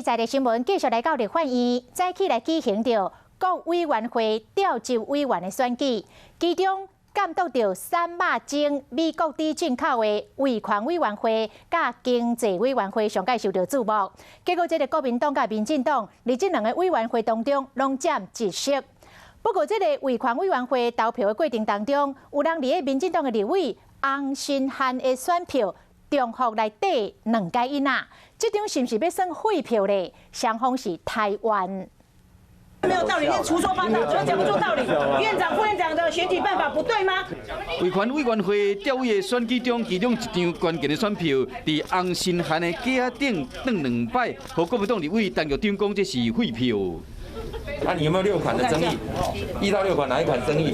在地新闻继续来到立法院，早起来举行着各委员会调集委员的选举，其中监督着三马精美国猪进口的卫权委员会甲经济委员会上届受到注目。结果，这个国民党甲民进党伫这两个委员会当中拢占一席。不过，这个卫权委员会投票的过程当中，有人伫民进党的立委洪新汉的选票中户内底2个囡仔，这张是不是要算废票呢？双方是台湾。 没有道理，是胡说八道，讲不出道理。院长、副院长的选举办法不对吗？卫权委员会调委的选举中，其中一张关键的选票，伫洪新汉的架顶转2摆，和国民党立委陈玉珍讲这是废票。那你有没有6款的争议？1到6款哪一款争议？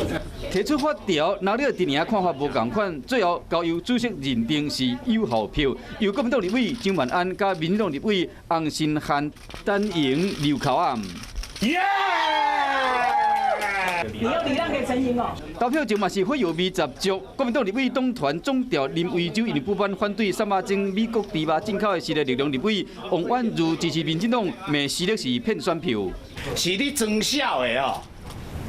提出法条，拿了阵营看法无共款，最后交由主席认定是有效票，由国民党立委张万安加民进党立委洪新汉单赢留口案。 耶！你要礼让给陈莹哦。投票前嘛是火药味十足，国民党立委党团总调林维洲因为不满反对三马精美国猪肉进口的时代力量立委王婉如支持民进党，骂实力是骗选票。是你增效的哦，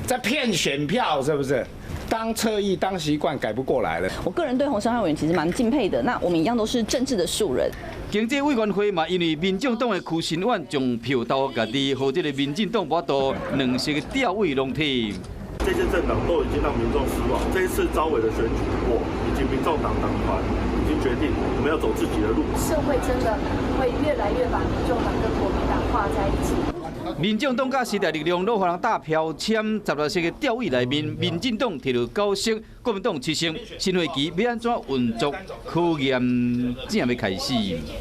在骗选票是不是？ 当侧翼当习惯改不过来了。我个人对洪胜汉委员其实蛮敬佩的。那我们一样都是政治的素人。经济委员会嘛，因为民进党的邱新婉将票投家己，和这个民进党无多2席的调委拢替。这些政党都已经让民众失望。这一次招委的选举，我以及民众党党团已经决定，我们要走自己的路。社会真的会越来越把民众党跟国民党划在一起。 民进党甲时代力量都互人打标签，16席的调委内面，民进党摕到9席，国民党7席。新会期要安怎运作？考验正要开始。